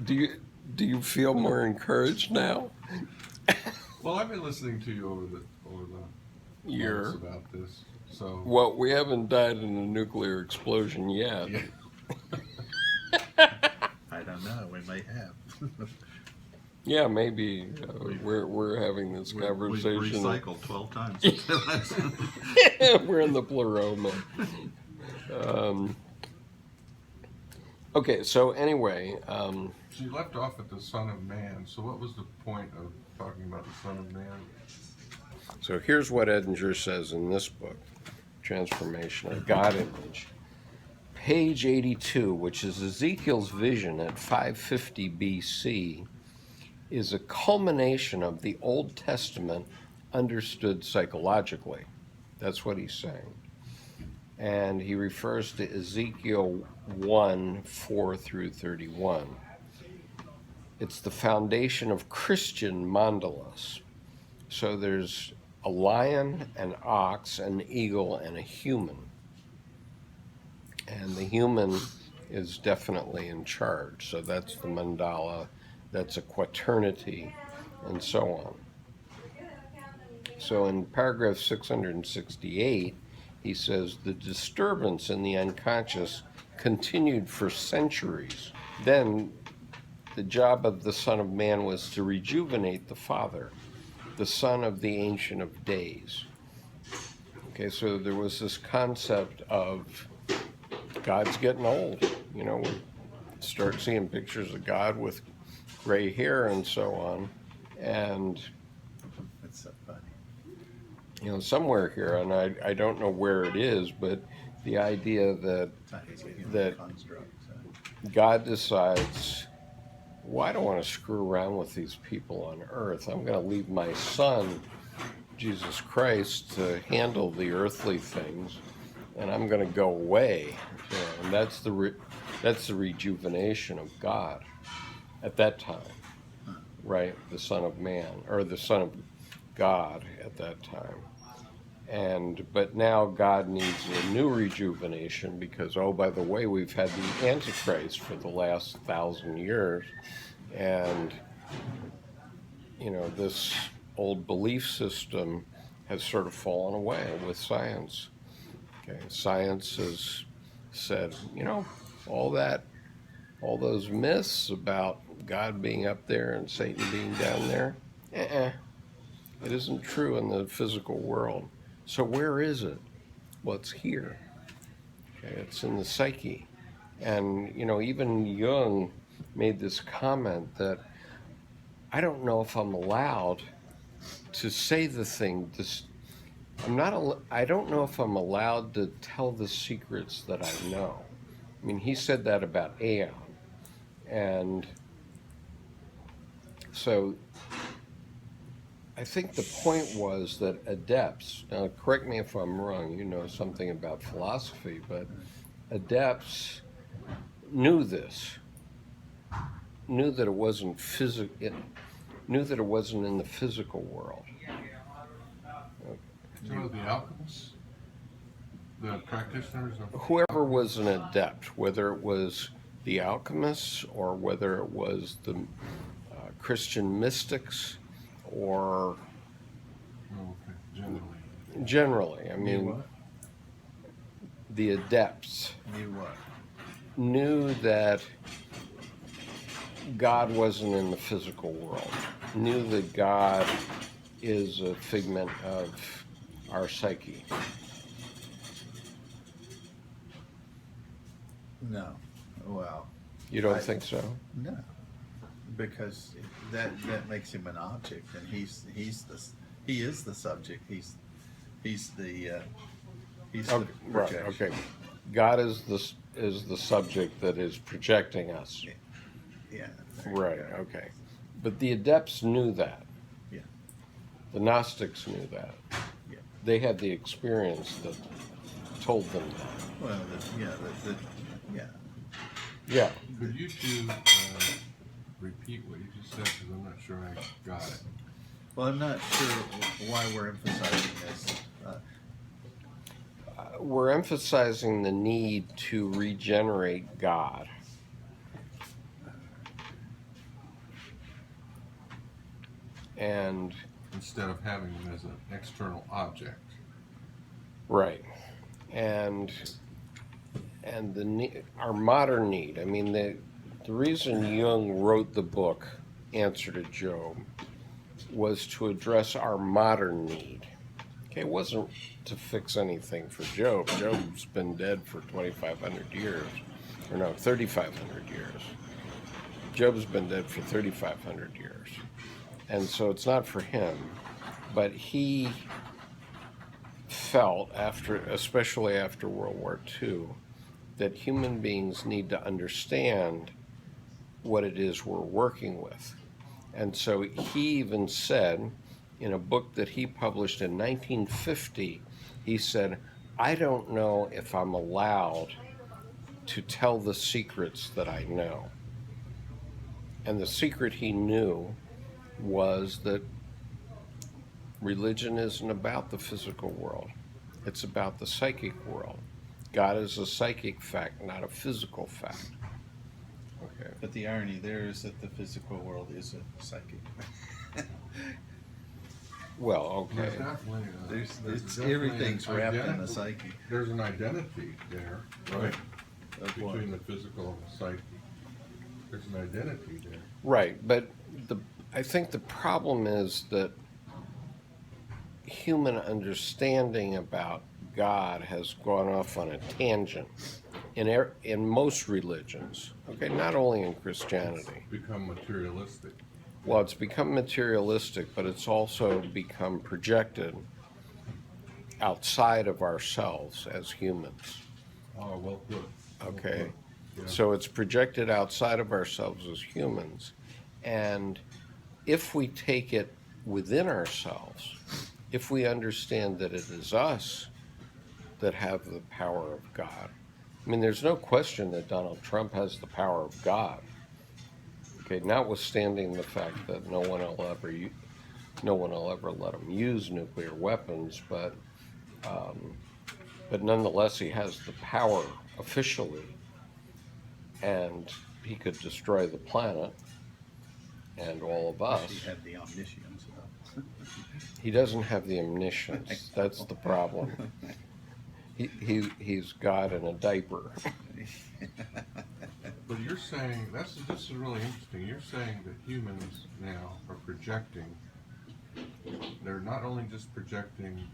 Do you feel more encouraged now? Well, I've been listening to you over the Year. months about this. So Well, we haven't died in a nuclear explosion yet. yeah. I don't know. We may have. Yeah, maybe we're having this We've conversation. recycled 12 times. We're in the pleroma. Okay, so anyway, So you left off at the Son of Man. So what was the point of talking about the Son of Man? so here's what Edinger says in this book, Transformation of God Image. Page 82, which is Ezekiel's vision at 550 BC, is a culmination of the Old Testament understood psychologically. That's what he's saying. And he refers to Ezekiel 1, 4 through 31. It's the foundation of Christian mandalas. So there's a lion, an ox, an eagle, and a human. And the human is definitely in charge. So that's the mandala, that's a quaternity, and so on. So in paragraph 668, he says, the disturbance in the unconscious continued for centuries. Then the job of the Son of Man was to rejuvenate the Father, the Son of the Ancient of Days. Okay, so there was this concept of God's getting old. You know, we start seeing pictures of God with gray hair and so on. And, That's so funny. you know, somewhere here, and I don't know where it is, but the idea that God decides, well, I don't want to screw around with these people on earth. I'm going to leave my Son, Jesus Christ, to handle the earthly things, and I'm going to go away. You know, and that's the rejuvenation of God at that time, right? The Son of Man, or the Son of God at that time. But now God needs a new rejuvenation because, oh, by the way, we've had the Antichrist for the last 1,000 years, and, you know, this old belief system has sort of fallen away with science. Okay, science has said, you know, all those myths about God being up there and Satan being down there, it isn't true in the physical world. So where is it? Well, it's here. Okay, it's in the psyche. And, you know, even Jung made this comment that I don't know if I'm allowed to say the thing. I don't know if I'm allowed to tell the secrets that I know. I mean, he said that about Aeon. And so I think the point was that Adepts, now correct me if I'm wrong, you know something about philosophy, but Adepts knew this, knew that it wasn't knew that it wasn't in the physical world. You know, the alchemists, the practitioners of Whoever was an adept, whether it was the alchemists or whether it was the Christian mystics or generally, I mean, the adepts knew that God wasn't in the physical world, knew that God is a figment of our psyche. No. Well. You don't think so? No. Because that makes him an object, and he is the subject. He's the okay, right, okay. God is the subject that is projecting us. Yeah. Right, okay. But the adepts knew that. Yeah. The Gnostics knew that. Yeah. They had the experience that told them that. Well, yeah. Yeah. Could you two repeat what you just said, because I'm not sure I got it. Well, I'm not sure why we're emphasizing this. We're emphasizing the need to regenerate God. And instead of having them as an external object. right. And our modern need. I mean, the reason Jung wrote the book Answer to Job was to address our modern need. Okay, it wasn't to fix anything for Job. Job's been dead for 2,500 years, or no, 3,500 years. Job's been dead for 3,500 years, and so it's not for him. But he felt especially after World War II, that human beings need to understand what it is we're working with. And so he even said, in a book that he published in 1950, he said, I don't know if I'm allowed to tell the secrets that I know. And the secret he knew was that religion isn't about the physical world. It's about the psychic world. God is a psychic fact, not a physical fact. Okay. But the irony there is that the physical world is a psychic. Well, okay. Everything's wrapped in the psyche. There's an identity there, right? Between the physical and the psyche. There's an identity there. Right, but I think the problem is that human understanding about God has gone off on a tangent in most religions. Okay, not only in Christianity. It's become materialistic. Well, it's become materialistic, but it's also become projected outside of ourselves as humans. Oh, well put. Okay, Yeah. so it's projected outside of ourselves as humans, and if we take it within ourselves, if we understand that it is us that have the power of God. I mean, there's no question that Donald Trump has the power of God. Okay, notwithstanding the fact that no one will ever let him use nuclear weapons, but nonetheless, he has the power officially, and he could destroy the planet and all of us. He had the omniscience. He doesn't have the omniscience. That's the problem. He's God in a diaper. But you're saying, this is really interesting. You're saying that humans now are projecting. They're not only just projecting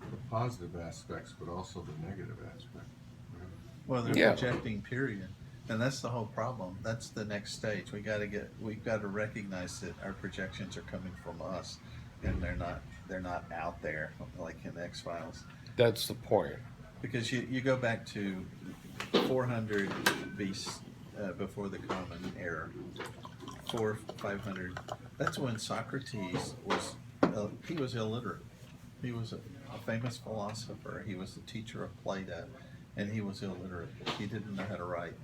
the positive aspects, but also the negative aspect. Right? Well, they're projecting, period. And that's the whole problem. That's the next stage. We've got to recognize that our projections are coming from us, and they're not out there like in X-Files. That's the point. Because you go back to 400 BC, before the Common Era, 500. That's when Socrates he was illiterate. He was a famous philosopher. He was the teacher of Plato, and he was illiterate. He didn't know how to write.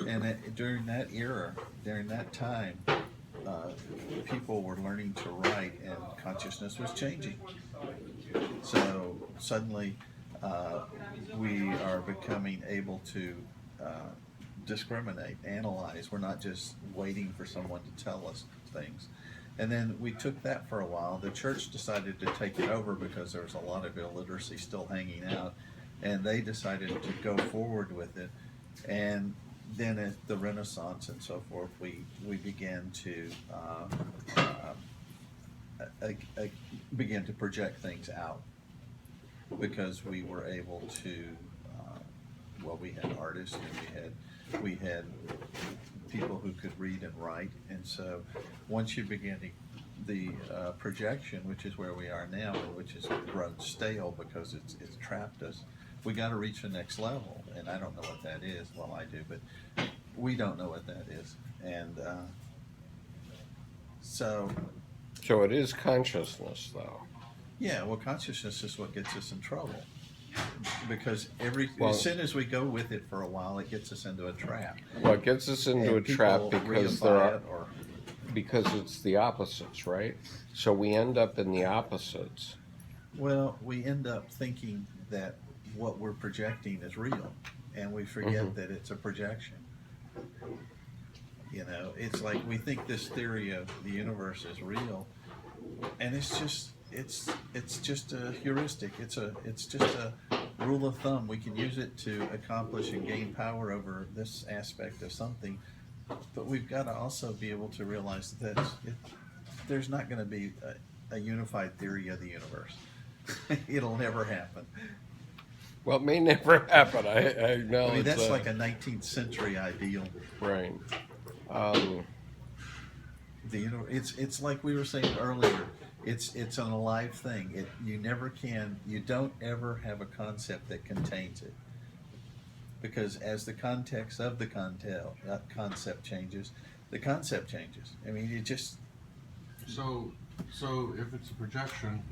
And during that era, during that time, people were learning to write, and consciousness was changing. So suddenly, we are becoming able to discriminate, analyze. We're not just waiting for someone to tell us things. And then we took that for a while. The church decided to take it over because there was a lot of illiteracy still hanging out, and they decided to go forward with it. And then at the Renaissance and so forth, we began to project things out, because we were able to. We had artists, and we had people who could read and write, and so once you begin the projection, which is where we are now, which has grown stale because it's trapped us. We got to reach the next level, and I don't know what that is. Well, I do, but we don't know what that is, and so it is consciousness, though. Yeah, well, consciousness is what gets us in trouble, because as soon as we go with it for a while, it gets us into a trap. Well, it gets us into a trap because it's the opposites, right? So we end up in the opposites. Well, we end up thinking that what we're projecting is real, and we forget that it's a projection. You know, it's like we think this theory of the universe is real, and it's just a heuristic. It's just a rule of thumb. We can use it to accomplish and gain power over this aspect of something, but we've got to also be able to realize that there's not going to be a unified theory of the universe. It'll never happen. Well, it may never happen. I know. I mean, that's like a 19th century ideal. right. It's like we were saying earlier. It's an alive thing. You don't ever have a concept that contains it, because as the context of the concept changes, the concept changes. I mean, it just So if it's a projection,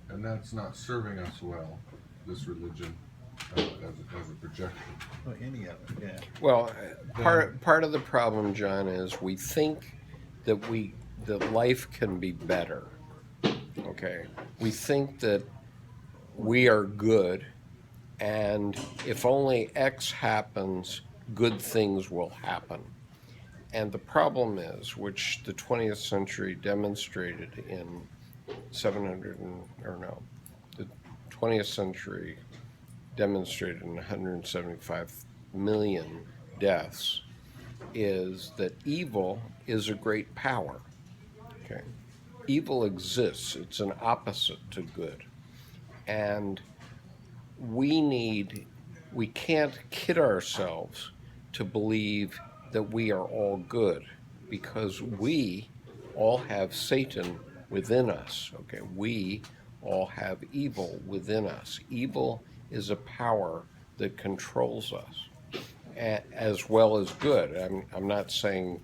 and that's not serving us well, this religion as a projection. well, any of it, yeah. Well, part of the problem, John, is we think that life can be better. Okay, we think that we are good, and if only X happens, good things will happen. And the problem is, which the 20th century demonstrated in the 20th century demonstrated in 175 million deaths, is that evil is a great power. Okay, evil exists. It's an opposite to good, and we can't kid ourselves to believe that we are all good, because we all have Satan within us. Okay, we all have evil within us. Evil is a power that controls us, as well as good. I'm not saying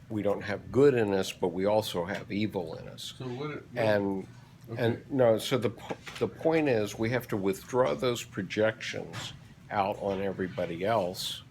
we don't have good in us, but we also have evil in us. So So the point is, we have to withdraw those projections out on everybody else